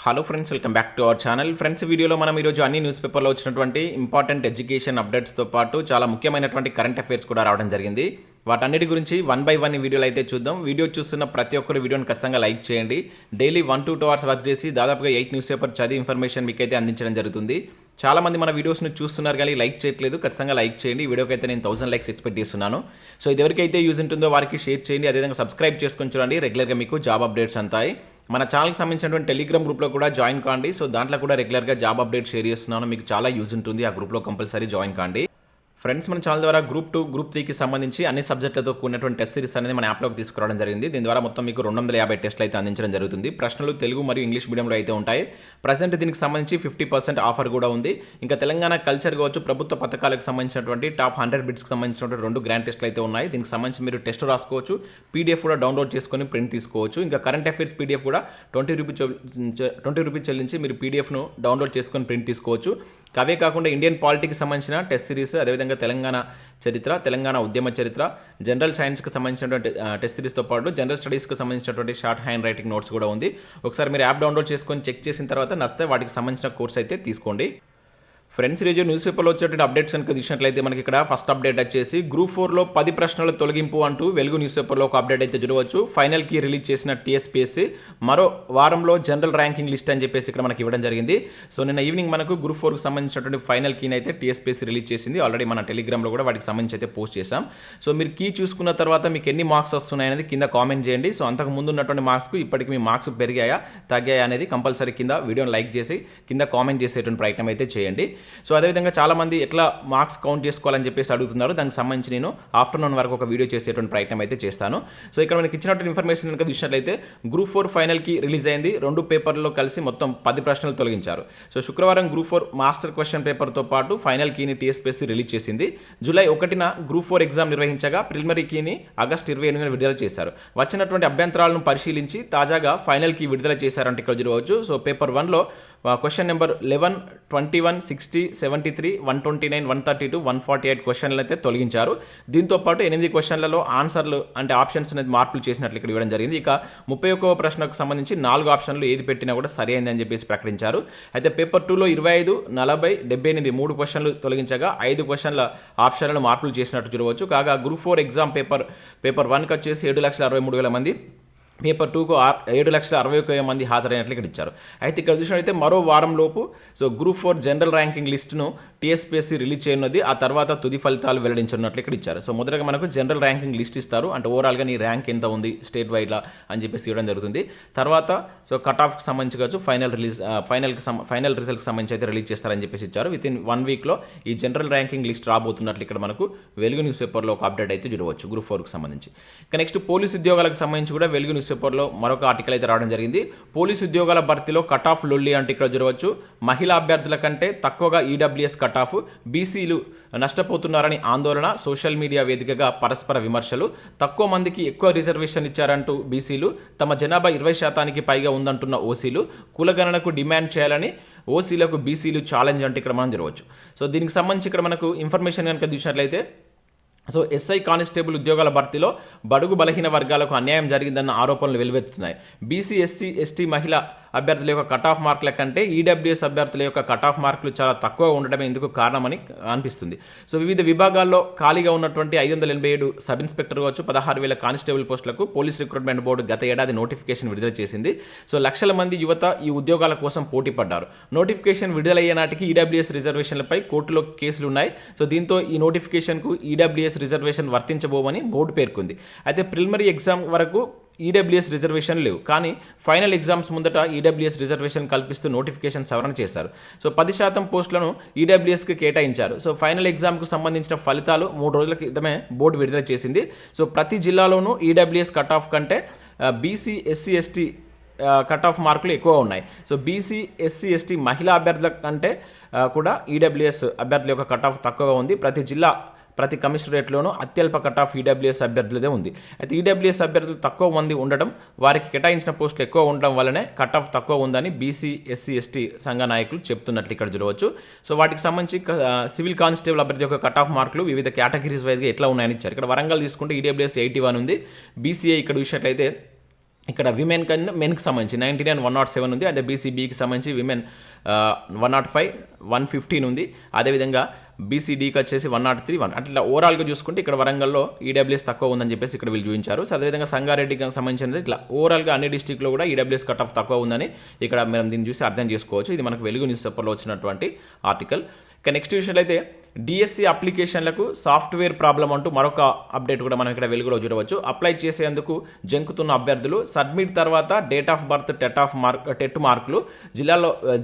Hello friends, welcome back to our channel. Friends, వీడియోలో మనం ఈరోజు అన్ని న్యూస్ పేపర్లో వచ్చినటువంటి ఇంపార్టెంట్ ఎడ్యుకేషన్ అప్డేట్స్తో పాటు చాలా ముఖ్యమైనటువంటి కరెంట్ అఫైర్స్ కూడా రావడం జరిగింది. వాటన్నిటి గురించి వన్ బై వన్ ఈ వీడియోలో అయితే చూద్దాం. వీడియో చూస్తున్న ప్రతి ఒక్కరు వీడియోని ఖచ్చితంగా లైక్ చేయండి. డైలీ 1 to 2 అవర్స్ వర్క్ చేసి దాదాపుగా 8 న్యూస్ పేపర్ చదివి ఇన్ఫర్మేషన్ మీకైతే అందించడం జరుగుతుంది. చాలామంది మన వీడియోస్ని చూస్తున్నారు కానీ లైక్ చేయట్లేదు. ఖచ్చితంగా లైక్ చేయండి. ఈ వీడియోకి అయితే నేను 1000 లైక్స్ ఎక్స్పెక్ట్ చేస్తున్నాను. సో ఇది ఎవరికైతే యూజ్ ఉంటుందో వారికి షేర్ చేయండి. అదేవిధంగా సబ్స్క్రైబ్ చేసుకొని చూడండి. రెగ్యులర్గా మీకు జాబ్ అప్డేట్స్ అంతాయి. మన ఛానల్కి సంబంధించినటువంటి టెలిగ్రామ్ గ్రూప్లో కూడా జాయిన్ కాండి. సో దాంట్లో కూడా రెగ్యులర్గా జాబ్ అప్డేట్ షేర్ చేస్తున్నాను. మీకు చాలా యూజ్ ఉంటుంది. ఆ గ్రూప్లో కంపల్సరీ జాయిన్ కాండి. ఫ్రెండ్స్, మన ఛానల్ ద్వారా గ్రూప్ 2, గ్రూప్ 3కి సంబంధించి అన్ని సబ్జెక్టులతో కూడినటువంటి టెస్ట్ సిరీస్ అనేది మన యాప్లోకి తీసుకురావడం జరిగింది. దీని ద్వారా మొత్తం మీకు 250 టెస్టులు అయితే అందించడం జరుగుతుంది. ప్రశ్నలు తెలుగు మరియు ఇంగ్లీష్ మీడియంలో అయితే ఉంటాయి. ప్రజెంట్ దీనికి సంబంధించి 50% ఆఫర్ కూడా ఉంది. ఇంకా తెలంగాణ కల్చర్ కావచ్చు, ప్రభుత్వ పథకాలకు సంబంధించినటువంటి టాప్ 100 బిట్స్కి సంబంధించినటువంటి 2 గ్రాండ్ టెస్టులు అయితే ఉన్నాయి. దీనికి సంబంధించి మీరు టెస్ట్ రాసుకోవచ్చు, పీడిఎఫ్ కూడా డౌన్లోడ్ చేసుకొని ప్రింట్ తీసుకోవచ్చు. ఇంకా కరెంట్ అఫైర్స్ పీడిఎఫ్ కూడా 20 రూపీస్ చెల్లించి మీరు పీడిఎఫ్ను డౌన్లోడ్ చేసుకొని ప్రింట్ తీసుకోవచ్చు. అవే కాకుండా ఇండియన్ పాలిటీకి సంబంధించిన టెస్ట్ సిరీస్, అదేవిధంగా తెలంగాణ చరిత్ర, తెలంగాణ ఉద్యమ చరిత్ర, జనరల్ సైన్స్కి సంబంధించినటువంటి టెస్ట్ సిరీస్తో పాటు జనరల్ స్టడీస్కి సంబంధించినటువంటి షార్ట్ హ్యాండ్ రైటింగ్ నోట్స్ కూడా ఉంది. ఒకసారి మీరు యాప్ డౌన్లోడ్ చేసుకొని చెక్ చేసిన తర్వాత నచ్చితే వాటికి సంబంధించిన కోర్స్ అయితే తీసుకోండి. ఫ్రెండ్స్, ఈరోజు న్యూస్ పేపర్లో వచ్చేటువంటి అప్డేట్స్ కనుక చూసినట్లయితే మనకి ఇక్కడ ఫస్ట్ అప్డేట్ వచ్చేసి గ్రూప్ 4లో 10 ప్రశ్నల తొలగింపు అంటూ వెలుగు న్యూస్ పేపర్లో ఒక అప్డేట్ అయితే చూడవచ్చు. ఫైనల్ కీ రిలీజ్ చేసిన TSPSC మరో వారంలో జనరల్ ర్యాంకింగ్ లిస్ట్ అని చెప్పేసి ఇక్కడ మనకి ఇవ్వడం జరిగింది. సో నిన్న ఈవినింగ్ మనకు గ్రూప్ 4కి సంబంధించినటువంటి ఫైనల్ కీని అయితే TSPSC రిలీజ్ చేసింది. ఆల్రెడీ మన టెలిగ్రామ్లో కూడా వాటికి సంబంధించి అయితే పోస్ట్ చేశాం. సో మీరు కీ చూసుకున్న తర్వాత మీకు ఎన్ని మార్క్స్ వస్తున్నాయి అనేది కింద కామెంట్ చేయండి. సో అంతకు ముందు ఉన్నటువంటి మార్క్స్కు ఇప్పటికి మీ మార్క్స్ పెరిగాయా తగ్గాయా అనేది కంపల్సరీ కింద వీడియోని లైక్ చేసి కింద కామెంట్ చేసేటువంటి ప్రయత్నం అయితే చేయండి. సో అదేవిధంగా చాలామంది ఎట్లా మార్క్స్ కౌంట్ చేసుకోవాలని చెప్పేసి అడుగుతున్నారు. దానికి సంబంధించి నేను ఆఫ్టర్నూన్ వరకు ఒక వీడియో చేసేటువంటి ప్రయత్నం అయితే చేస్తాను. సో ఇక్కడ మనకి ఇచ్చినటువంటి ఇన్ఫర్మేషన్ కనుక చూసినట్లయితే గ్రూప్ 4 ఫైనల్కి రిలీజ్ అయింది. 2 పేపర్లో కలిసి మొత్తం 10 ప్రశ్నలు తొలగించారు. సో శుక్రవారం గ్రూప్ 4 మాస్టర్ క్వశ్చన్ పేపర్తో పాటు ఫైనల్ కీని TSPSC రిలీజ్ చేసింది. జూలై 1న గ్రూప్ 4 ఎగ్జామ్ నిర్వహించగా ప్రిలిమినరీ కీని ఆగస్టు 28న విడుదల చేశారు. వచ్చినటువంటి అభ్యంతరాలను పరిశీలించి తాజాగా ఫైనల్ కీ విడుదల చేశారంటే ఇక్కడ చూడవచ్చు. సో పేపర్ 1లో క్వశ్చన్ నెంబర్ 11, 21, 60, 73, 129, 132, 148 క్వశ్చన్లు అయితే తొలగించారు. దీంతో పాటు 8 క్వశ్చన్లలో ఆన్సర్లు అంటే ఆప్షన్స్ అనేది మార్పులు చేసినట్లు ఇక్కడ ఇవ్వడం జరిగింది. ఇక 31వ ప్రశ్నకు సంబంధించి 4 ఆప్షన్లు ఏది పెట్టినా కూడా సరి అయిందని చెప్పేసి ప్రకటించారు. అయితే పేపర్ 2లో 25, 40, 78 3 క్వశ్చన్లు తొలగించగా 5 క్వశ్చన్ల ఆప్షన్లను మార్పులు చేసినట్టు చూడవచ్చు. కాగా గ్రూప్ 4 ఎగ్జామ్ పేపర్ 1కి వచ్చేసి 7,63,000 మంది, పేపర్ 2కు 7,61,000 మంది హాజరైనట్లు ఇక్కడ ఇచ్చారు. అయితే ఇక్కడ చూసినట్లయితే మరో వారం లోపు సో గ్రూప్ 4 జనరల్ ర్యాంకింగ్ లిస్టును TSPSC రిలీజ్ చేయనున్నది. ఆ తర్వాత తుది ఫలితాలు వెల్లడించనున్నట్లు ఇక్కడ ఇచ్చారు. సో మొదటగా మనకు జనరల్ ర్యాంకింగ్ లిస్ట్ ఇస్తారు. అంటే ఓవరాల్గా నీ ర్యాంక్ ఎంత ఉంది స్టేట్ వైడ్లా అని చెప్పేసి ఇవ్వడం జరుగుతుంది. తర్వాత సో కట్ ఆఫ్కి సంబంధించి కావచ్చు ఫైనల్ రిజల్ట్కి సంబంధించి అయితే రిలీజ్ చేస్తారని చెప్పేసి ఇచ్చారు. విత్ ఇన్ 1 వీక్లో ఈ జనరల్ ర్యాంకింగ్ లిస్ట్ రాబోతున్నట్లు ఇక్కడ మనకు వెలుగు న్యూస్ పేపర్లో ఒక అప్డేట్ అయితే చూడవచ్చు గ్రూప్ 4కి సంబంధించి. ఇక నెక్స్ట్ పోలీస్ ఉద్యోగాలకు సంబంధించి కూడా వెలుగు న్యూస్ పేపర్లో మరొక ఆర్టికల్ అయితే రావడం జరిగింది. పోలీసు ఉద్యోగాల భర్తీలో కట్ ఆఫ్ లొల్లి అంటే ఇక్కడ చూడవచ్చు. మహిళా అభ్యర్థుల కంటే తక్కువగా EWS కట్ ఆఫ్, బీసీలు నష్టపోతున్నారని ఆందోళన, సోషల్ మీడియా వేదికగా పరస్పర విమర్శలు, తక్కువ మందికి ఎక్కువ రిజర్వేషన్ ఇచ్చారంటూ బీసీలు, తమ జనాభా 20% పైగా ఉందంటున్న ఓసీలు, కులగణనకు డిమాండ్ చేయాలని ఓసీలకు బీసీలు ఛాలెంజ్ అంటే ఇక్కడ మనం చూడవచ్చు. సో దీనికి సంబంధించి ఇక్కడ మనకు ఇన్ఫర్మేషన్ కనుక చూసినట్లయితే సో SI కానిస్టేబుల్ ఉద్యోగాల భర్తీలో బడుగు బలహీన వర్గాలకు అన్యాయం జరిగిందన్న ఆరోపణలు వెలువెత్తుతున్నాయి. BC, SC, ST మహిళా అభ్యర్థుల యొక్క కట్ ఆఫ్ మార్కుల కంటే EWS అభ్యర్థుల యొక్క కట్ ఆఫ్ మార్కులు చాలా తక్కువ ఉండడమే ఇందుకు కారణమని అనిపిస్తుంది. సో వివిధ విభాగాల్లో ఖాళీగా ఉన్నటువంటి 587 సబ్ ఇన్స్పెక్టర్ కావచ్చు, 16,000 కానిస్టేబుల్ పోస్టులకు పోలీస్ రిక్రూట్మెంట్ బోర్డు గత ఏడాది నోటిఫికేషన్ విడుదల చేసింది. సో లక్షల మంది యువత ఈ ఉద్యోగాల కోసం పోటీ పడ్డారు. నోటిఫికేషన్ విడుదలయ్యే నాటికి EWS రిజర్వేషన్లపై కోర్టులో కేసులు ఉన్నాయి. సో దీంతో ఈ నోటిఫికేషన్కు EWS రిజర్వేషన్ వర్తించబోమని బోర్డు పేర్కొంది. అయితే ప్రిలిమినరీ ఎగ్జామ్ వరకు EWS రిజర్వేషన్ లేవు, కానీ ఫైనల్ ఎగ్జామ్స్ ముందట EWS రిజర్వేషన్ కల్పిస్తూ నోటిఫికేషన్ సవరణ చేశారు. సో 10% పోస్టులను EWSకి కేటాయించారు. సో ఫైనల్ ఎగ్జామ్కు సంబంధించిన ఫలితాలు 3 రోజుల క్రితమే బోర్డు విడుదల చేసింది. సో ప్రతి జిల్లాలోనూ EWS కట్ ఆఫ్ కంటే BC, SC, ST cut off మార్కులు ఎక్కువ ఉన్నాయి. సో BC, SC, ST మహిళా అభ్యర్థుల కంటే కూడా EWS అభ్యర్థుల యొక్క కట్ ఆఫ్ తక్కువగా ఉంది. ప్రతి కమిషనరేట్లోనూ అత్యల్ప కట్ ఆఫ్ EWS అభ్యర్థులదే ఉంది. అయితే EWS అభ్యర్థులు తక్కువ మంది ఉండడం, వారికి కేటాయించిన పోస్టులు ఎక్కువ ఉండడం వల్లనే కట్ ఆఫ్ తక్కువ ఉందని BC, SC, ST సంఘ నాయకులు చెప్తున్నట్లు ఇక్కడ చూడవచ్చు. సో వాటికి సంబంధించి సివిల్ కానిస్టేబుల్ అభ్యర్థి యొక్క కట్ ఆఫ్ మార్కులు వివిధ కేటగిరీస్ వైజ్గా ఎట్లా ఉన్నాయని ఇచ్చారు. ఇక్కడ వరంగల్ తీసుకుంటే EWS 81 ఉంది. BCA ఇక్కడ చూసినట్లయితే ఇక్కడ విమెన్ కన్నా మెన్కి సంబంధించి 99 107 ఉంది. అదే బీసీబీకి సంబంధించి విమెన్ 105 115 ఉంది. అదేవిధంగా బీసీడీకి వచ్చేసి 103 1 అట్లా ఓవరాల్గా చూసుకుంటే ఇక్కడ వరంగల్లో ఈడబ్ల్యూఎస్ తక్కువ ఉందని చెప్పేసి ఇక్కడ వీళ్ళు చూపించారు. సో అదేవిధంగా సంగారెడ్డికి సంబంధించిన ఇట్లా ఓవరాల్గా అన్ని డిస్టిక్లో కూడా ఈడబ్ల్యూఎస్ కట్ ఆఫ్ తక్కువ ఉందని ఇక్కడ మనం దీన్ని చూసి అర్థం చేసుకోవచ్చు. ఇది మనకు వెలుగు న్యూస్ పేపర్లో వచ్చినటువంటి ఆర్టికల్. ఇక నెక్స్ట్ విషయంలో అయితే డిఎస్సి అప్లికేషన్లకు సాఫ్ట్వేర్ ప్రాబ్లం అంటూ మరొక అప్డేట్ కూడా మనం ఇక్కడ వెలుగులో చూడవచ్చు. అప్లై చేసేందుకు జంకుతున్న అభ్యర్థులు సబ్మిట్ తర్వాత డేట్ ఆఫ్ బర్త్ టెట్ మార్కులు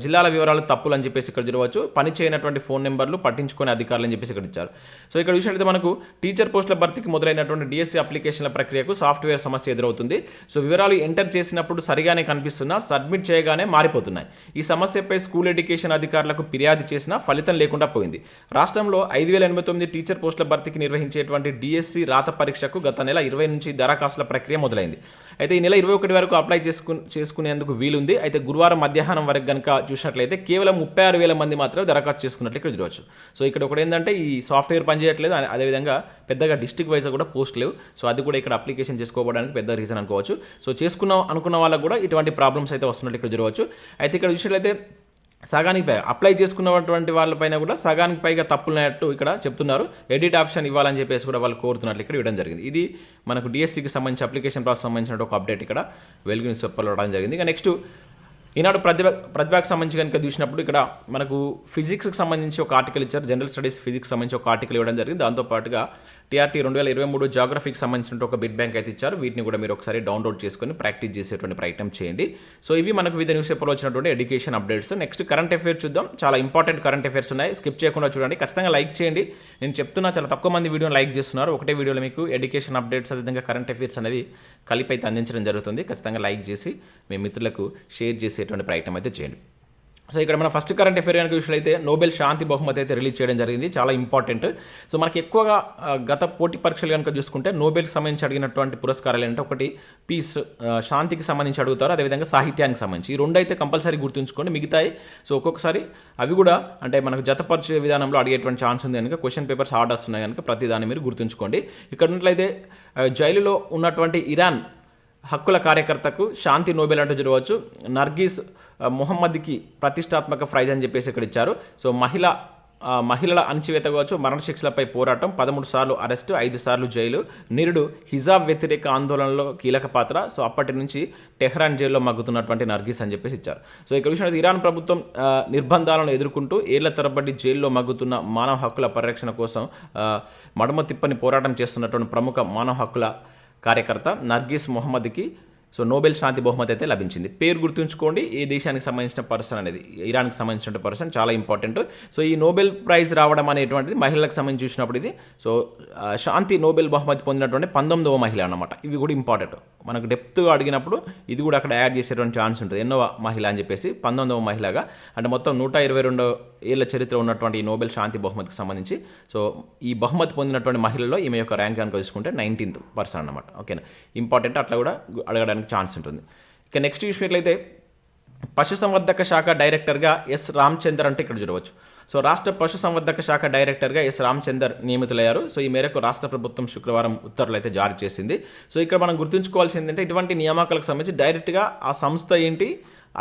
జిల్లాల వివరాలు తప్పులు అని చెప్పేసి ఇక్కడ చూడవచ్చు. పని చేయనటువంటి ఫోన్ నెంబర్లు పట్టించుకునే అధికారులు అని చెప్పేసి ఇక్కడ ఇచ్చారు. సో ఇక్కడ చూసినట్లయితే మనకు టీచర్ పోస్టుల భర్తీకి మొదలైనటువంటి డిఎస్సి అప్లికేషన్ల ప్రక్రియకు సాఫ్ట్వేర్ సమస్య ఎదురవుతుంది. సో వివరాలు ఎంటర్ చేసినప్పుడు సరిగానే కనిపిస్తున్నా సబ్మిట్ చేయగానే మారిపోతున్నాయి. ఈ సమస్యపై స్కూల్ ఎడ్యుకేషన్ అధికారులకు ఫిర్యాదు చేసినా ఫలితం లేకుండా పోయింది. రాష్ట్రంలో 5089 టీచర్ పోస్టుల భర్తీకి నిర్వహించేటువంటి డిఎస్సి రాత పరీక్షకు గత నెల 20 నుంచి దరఖాస్తుల ప్రక్రియ మొదలైంది. అయితే ఈ నెల 21 వరకు అప్లై చేసుకునేందుకు వీలుంది. అయితే గురువారం మధ్యాహ్నం వరకు కనుక చూసినట్లయితే కేవలం 36,000 మంది మాత్రమే దరఖాస్తు చేసుకున్నట్లు ఇక్కడ చూడవచ్చు. సో ఇక్కడ ఒకటి ఏంటంటే ఈ సాఫ్ట్వేర్ పనిచేయట్లేదు, అదేవిధంగా పెద్దగా డిస్ట్రిక్ట్ వైజ్ కూడా పోస్ట్ లేవు. సో అది కూడా ఇక్కడ అప్లికేషన్ చేసుకోవడానికి పెద్ద రీజన్ అనుకోవచ్చు. సో అనుకున్న వాళ్ళకు కూడా ఇటువంటి ప్రాబ్లమ్స్ అయితే వస్తున్నట్లు ఇక్కడ చూడవచ్చు. అయితే ఇక్కడ చూసినట్లయితే సగానికి పైగా అప్లై చేసుకున్నటువంటి వాళ్ళపైన కూడా సగానికి పైగా తప్పులున్నట్టు ఇక్కడ చెప్తున్నారు. ఎడిట్ ఆప్షన్ ఇవ్వాలని చెప్పేసి కూడా వాళ్ళు కోరుతున్నట్లు ఇక్కడ ఇవ్వడం జరిగింది. ఇది మనకు డిఎస్సికి సంబంధించి అప్లికేషన్ ప్రాసెస్ సంబంధించిన ఒక అప్డేట్ ఇక్కడ వెలుగు న్యూస్ పేపర్లో రావడం జరిగింది. ఇక నెక్స్ట్ ఈనాడు ప్రతిభకు సంబంధించి కనుక చూసినప్పుడు ఇక్కడ మనకు ఫిజిక్స్కి సంబంధించి ఒక ఆర్టికల్ ఇచ్చారు. జనరల్ స్టడీస్ ఫిజిక్స్ సంబంధించి ఒక ఆర్టికల్ ఇవ్వడం జరిగింది. దాంతోపాటుగా టీఆర్టీ 2023 జాగ్రఫీకి సంబంధించిన ఒక బిట్ బ్యాంక్ అయితే ఇచ్చారు. వీటిని కూడా మీరు ఒకసారి డౌన్లోడ్ చేసుకొని ప్రాక్టీస్ చేసేటువంటి ప్రయత్నం చేయండి. సో ఇవి మనకు వివిధ న్యూస్ పేపర్లో వచ్చినటువంటి education updates. Next current affairs చూద్దాం. చాలా ఇంపార్టెంట్ కరెంట్ అఫైర్స్ ఉన్నాయి, స్కిప్ చేయకుండా చూడండి. ఖచ్చితంగా లైక్ చేయండి. నేను చెప్తున్నా చాలా తక్కువ మంది వీడియోని లైక్ చేస్తున్నారు. ఒకటే వీడియోలో మీకు ఎడ్యుకేషన్ అప్డేట్స్ అదేవిధంగా కరెంట్ అఫైర్స్ అనేవి కలిపి అయితే అందించడం జరుగుతుంది. ఖచ్చితంగా లైక్ చేసి మీ మిత్రులకు షేర్ చేసేటువంటి ప్రయత్నం అయితే చేయండి. సో ఇక్కడ మన ఫస్ట్ కరెంట్ అఫైర్ కనుక చూసినట్లయితే నోబెల్ శాంతి బహుమతి అయితే రిలీజ్ చేయడం జరిగింది. చాలా ఇంపార్టెంట్. సో మనకి ఎక్కువగా గత పోటీ పరీక్షలు కనుక చూసుకుంటే నోబెల్కి సంబంధించి అడిగినటువంటి పురస్కారాలు ఏంటంటే ఒకటి పీస్ శాంతికి సంబంధించి అడుగుతారు, అదేవిధంగా సాహిత్యానికి సంబంధించి. ఈ రెండు అయితే కంపల్సరీ గుర్తుంచుకోండి. మిగతాయి సో ఒక్కొక్కసారి అవి కూడా అంటే మనకు జతపరిచే విధానంలో అడిగేటువంటి ఛాన్స్ ఉంది కనుక క్వశ్చన్ పేపర్స్ హార్డ్ వస్తున్నాయి కనుక ప్రతి దాన్ని మీరు గుర్తుంచుకోండి. ఇక్కడ ఉన్నట్లయితే జైలులో ఉన్నటువంటి ఇరాన్ హక్కుల కార్యకర్తకు శాంతి నోబెల్ అంటూ చూడవచ్చు. నర్గీస్ మొహమ్మద్కి ప్రతిష్టాత్మక ప్రైజ్ అని చెప్పేసి ఇక్కడ ఇచ్చారు. సో మహిళల అణచివేత కావచ్చు, మరణశిక్షలపై పోరాటం, 13 సార్లు అరెస్టు, 5 సార్లు జైలు, నిరుడు హిజాబ్ వ్యతిరేక ఆందోళనలో కీలక పాత్ర. సో అప్పటి నుంచి టెహ్రాన్ జైల్లో మగ్గుతున్నటువంటి నర్గీస్ అని చెప్పేసి ఇచ్చారు. సో ఇక్కడ విషయం ఇరాన్ ప్రభుత్వం నిర్బంధాలను ఎదుర్కొంటూ ఏళ్ల తరబడి జైల్లో మగ్గుతున్న మానవ హక్కుల పరిరక్షణ కోసం మడమ తిప్పని పోరాటం చేస్తున్నటువంటి ప్రముఖ మానవ హక్కుల కార్యకర్త నర్గీస్ మొహమ్మద్కి సో నోబెల్ శాంతి బహుమతి అయితే లభించింది. పేరు గుర్తుంచుకోండి, ఏ దేశానికి సంబంధించిన పర్సన్ అనేది, ఇరాన్కి సంబంధించిన పర్సన్, చాలా ఇంపార్టెంట్. సో ఈ నోబెల్ ప్రైజ్ రావడం అనేటువంటిది మహిళలకు సంబంధించి చూసినప్పుడు ఇది సో శాంతి నోబెల్ బహుమతి పొందినటువంటి 19వ మహిళ అన్నమాట. ఇవి కూడా ఇంపార్టెంట్. మనకు డెప్త్గా అడిగినప్పుడు ఇది కూడా అక్కడ యాడ్ చేసేటువంటి ఛాన్స్ ఉంటుంది. ఎన్నో మహిళ అని చెప్పేసి 19వ మహిళగా, అంటే మొత్తం 122 ఏళ్ల చరిత్ర ఉన్నటువంటి ఈ నోబెల్ శాంతి బహుమతికి సంబంధించి సో ఈ బహుమతి పొందినటువంటి మహిళల్లో ఈమె యొక్క ర్యాంక్ కనుక చూసుకుంటే 19th పర్సన్ అన్నమాట. ఓకేనా, ఇంపార్టెంట్. అట్లా కూడా అడగడానికి ఛాన్స్ ఉంటుంది. ఇక నెక్స్ట్ చూసినట్లయితే పశుసంవర్ధక శాఖ డైరెక్టర్గా ఎస్ రామచందర్ అంటే ఇక్కడ చూడవచ్చు. సో రాష్ట్ర పశుసంవర్ధక శాఖ డైరెక్టర్గా ఎస్ రామచందర్ నియమితులయ్యారు. సో ఈ మేరకు రాష్ట్ర ప్రభుత్వం శుక్రవారం ఉత్తర్వులు అయితే జారీ చేసింది. సో ఇక్కడ మనం గుర్తుంచుకోవాల్సింది ఏంటంటే ఇటువంటి నియామకాలకు సంబంధించి డైరెక్ట్గా ఆ సంస్థ ఏంటి,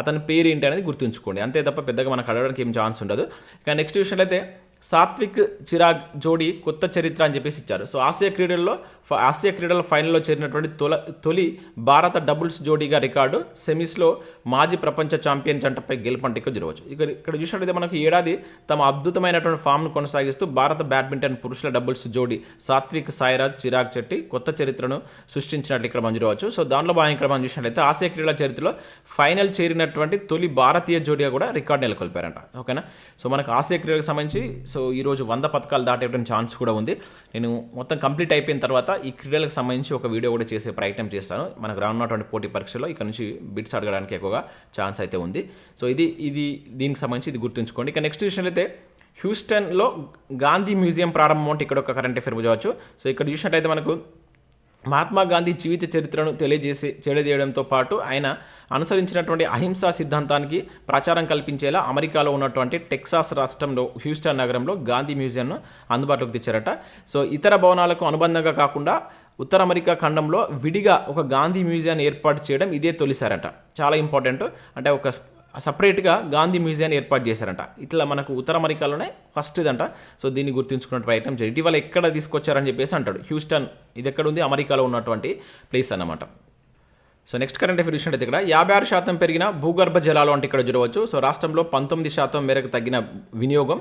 అతని పేరు ఏంటి అనేది గుర్తుంచుకోండి. అంతే తప్ప పెద్దగా మనకు అడగడానికి ఏం ఛాన్స్ ఉండదు. ఇక నెక్స్ట్ విషయంలో సాత్విక్ చిరాగ్ జోడీ కొత్త చరిత్ర అని చెప్పేసి ఇచ్చారు. సో ఆసియా క్రీడల ఫైనల్లో చేరినటువంటి తొలి భారత డబుల్స్ జోడీగా రికార్డు. సెమీస్లో మాజీ ప్రపంచ ఛాంపియన్ జంటపై గెలుపంటికి జరగవచ్చు. ఇక్కడ చూసినట్లయితే మనకి ఏడాది తమ అద్భుతమైనటువంటి ఫామ్ను కొనసాగిస్తూ భారత బ్యాడ్మింటన్ పురుషుల డబుల్స్ జోడీ సాత్విక్ సాయిరాజ్ చిరాగ్ శెట్టి కొత్త చరిత్రను సృష్టించినట్లు ఇక్కడ మనం చూడవచ్చు. సో దానిలో భాగంగా ఇక్కడ మనం చూసినట్లయితే ఆసియా క్రీడల చరిత్రలో ఫైనల్ చేరినటువంటి తొలి భారతీయ జోడీగా కూడా రికార్డు నెలకొల్పారంట. ఓకేనా, సో మనకు ఆసియా క్రీడలకు సంబంధించి సో ఈరోజు 100 పథకాలు దాటేటువంటి ఛాన్స్ కూడా ఉంది. నేను మొత్తం కంప్లీట్ అయిపోయిన తర్వాత ఈ క్రీడలకు సంబంధించి ఒక వీడియో కూడా చేసే ప్రయత్నం చేస్తాను. మనకు రానున్నటువంటి పోటీ పరీక్షలో ఇక్కడ నుంచి బిట్స్ అడగడానికి ఎక్కువగా ఛాన్స్ అయితే ఉంది. సో ఇది దీనికి సంబంధించి ఇది గుర్తుంచుకోండి. ఇక నెక్స్ట్ విషయం అయితే హ్యూస్టన్లో గాంధీ మ్యూజియం ప్రారంభం అంటే ఇక్కడ ఒక కరెంట్ అఫైర్ చూడవచ్చు. సో ఇక్కడ చూసినట్టయితే మనకు మహాత్మా గాంధీ జీవిత చరిత్రను తెలియజేయడంతో పాటు ఆయన అనుసరించినటువంటి అహింసా సిద్ధాంతానికి ప్రచారం కల్పించేలా అమెరికాలో ఉన్నటువంటి టెక్సాస్ రాష్ట్రంలో హ్యూస్టన్ నగరంలో గాంధీ మ్యూజియంను అందుబాటులోకి తెచ్చారట. సో ఇతర భవనాలకు అనుబంధంగా కాకుండా ఉత్తర అమెరికా ఖండంలో విడిగా ఒక గాంధీ మ్యూజియాన్ని ఏర్పాటు చేయడం ఇదే తొలిసారట. చాలా ఇంపార్టెంట్. అంటే ఒక సపరేట్గా గాంధీ మ్యూజియాన్ని ఏర్పాటు చేశారంట. ఇట్లా మనకు ఉత్తర అమెరికాలోనే ఫస్ట్ ఇదంట. సో దీన్ని గుర్తుంచుకున్న ప్రయత్నం చేయండి. ఇటీవల ఎక్కడ తీసుకొచ్చారని చెప్పేసి అంటాడు. హ్యూస్టన్, ఇది ఎక్కడ ఉంది, అమెరికాలో ఉన్నటువంటి ప్లేస్ అన్నమాట. సో నెక్స్ట్ కరెంట్ అఫైర్ చూసినట్టయితే ఇక్కడ 56% పెరిగిన భూగర్భ జలాలు అంటే ఇక్కడ చూడవచ్చు. సో రాష్ట్రంలో 19% మేరకు తగ్గిన వినియోగం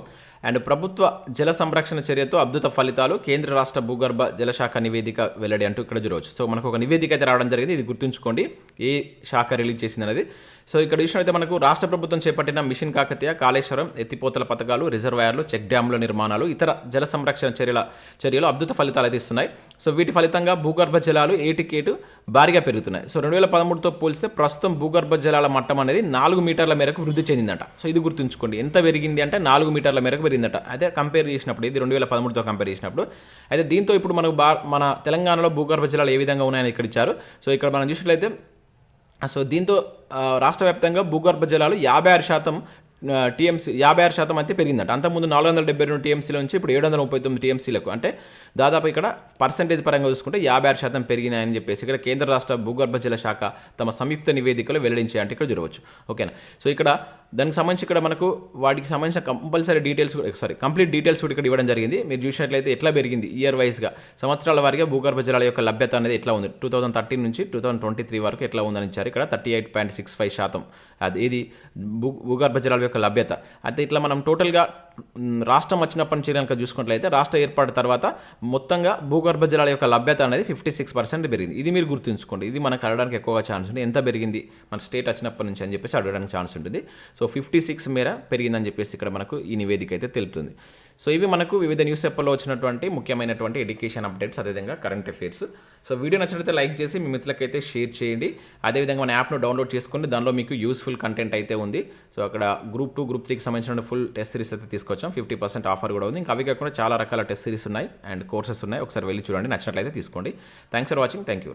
అండ్ ప్రభుత్వ జల సంరక్షణ చర్యతో అద్భుత ఫలితాలు, కేంద్ర రాష్ట్ర భూగర్భ జలశాఖ నివేదిక వెల్లడి అంటూ ఇక్కడ చూడవచ్చు. సో మనకు ఒక నివేదిక అయితే రావడం జరిగింది. ఇది గుర్తుంచుకోండి, ఏ శాఖ రిలీజ్ చేసింది అనేది. సో ఇక్కడ చూసినట్లయితే మనకు రాష్ట్ర ప్రభుత్వం చేపట్టిన మిషన్ కాకతీయ, కాళేశ్వరం ఎత్తిపోతల పథకాలు, రిజర్వాయర్లు, చెక్ డ్యాముల నిర్మాణాలు, ఇతర జల సంరక్షణ చర్యలు అద్భుత ఫలితాలు అయితే ఇస్తున్నాయి. సో వీటి ఫలితంగా భూగర్భ జలాలు ఏటికేటు భారీగా పెరుగుతున్నాయి. సో 2013తో పోలిస్తే ప్రస్తుతం భూగర్భ జలాల మట్టం అనేది 4 మీటర్ల మేరకు వృద్ధి చెందిందట. సో ఇది గుర్తుంచుకోండి, ఎంత పెరిగింది అంటే 4 మీటర్ల మేరకు పెరిగిందట. అదే కంపేర్ చేసినప్పుడు, ఇది 2013తో కంపేర్ చేసినప్పుడు. అయితే దీంతో ఇప్పుడు మనకు మన తెలంగాణలో భూగర్భ జలాలు ఏ విధంగా ఉన్నాయని ఇక్కడ ఇచ్చారు. సో ఇక్కడ మనం చూసినట్లయితే సో దీంతో రాష్ట్ర వ్యాప్తంగా భూగర్భ జలాలు 56% టీఎంసీ 56% అయితే పెరిగిందట. అంతకుముందు 472 టీఎంసీల నుంచి ఇప్పుడు 739 టీఎంసీలకు, అంటే దాదాపు ఇక్కడ పర్సెంటేజ్ పరంగా చూసుకుంటే 56% పెరిగినాయని చెప్పేసి ఇక్కడ కేంద్ర రాష్ట్ర భూగర్భ జల శాఖ తమ సంయుక్త నివేదికలో వెల్లడించాయి అంటే ఇక్కడ చూడవచ్చు. ఓకేనా. సో ఇక్కడ దానికి సంబంధించి ఇక్కడ మనకు వాటికి సంబంధించిన కంపల్సరీ డీటెయిల్స్, కంప్లీట్ డీటెయిల్స్ కూడా ఇక్కడ ఇవ్వడం జరిగింది. మీరు చూసినట్లయితే ఎట్లా పెరిగింది ఇయర్ వైజ్గా, సంవత్సరాల వారీగా భూగర్భ జలాల యొక్క లభ్యత అనేది ఎట్లా ఉంది, 2013 నుంచి 2023 వరకు ఎట్లా ఉందని ఇచ్చారు. ఇక్కడ 38.65% అది ఇది భూగర్భ జలాల యొక్క లభ్యత. అయితే ఇట్లా మనం టోటల్గా రాష్ట్రం వచ్చినప్పటి నుంచి కనుక చూసుకున్నట్లయితే రాష్ట్ర ఏర్పాటు తర్వాత మొత్తంగా భూగర్భ జలాల యొక్క లభ్యత అనేది 56% పెరిగింది. ఇది మీరు గుర్తుంచుకోండి. ఇది మనకు అడగడానికి ఎక్కువగా ఛాన్స్ ఉంది. ఎంత పెరిగింది మన స్టేట్ వచ్చినప్పటి నుంచి అని చెప్పేసి అడగడానికి ఛాన్స్ ఉంటుంది. సో 56 మేర పెరిగిందని చెప్పేసి ఇక్కడ మనకు ఈ నివేదిక అయితే తెలుపుతుంది. సో ఇవి మనకు వివిధ న్యూస్ పేపర్లో వచ్చినటువంటి ముఖ్యమైనటువంటి ఎడ్యుకేషన్ అప్డేట్స్, అదేవిధంగా కరెంట్ అఫైర్స్. సో వీడియో నచ్చినట్లయితే లైక్ చేసి మీ మిత్రులకైతే షేర్ చేయండి. అదేవిధంగా మన యాప్ను డౌన్లోడ్ చేసుకోండి. దానిలో మీకు యూస్ఫుల్ కంటెంట్ అయితే ఉంది. సో అక్కడ గ్రూప్ 2, గ్రూప్ 3కి సంబంధించిన ఫుల్ టెస్ట్ సిరీస్ అయితే తీసుకొచ్చాం. 50% ఆఫర్ కూడా ఉంది. ఇంకా అవి కాకుండా చాలా రకాల టెస్ట్ సిరీస్ ఉన్నాయి అండ్ కోర్సెస్ ఉన్నాయి. ఒకసారి వెళ్ళి చూడండి, నచ్చినట్లయితే తీసుకోండి. Thanks for watching. Thank you.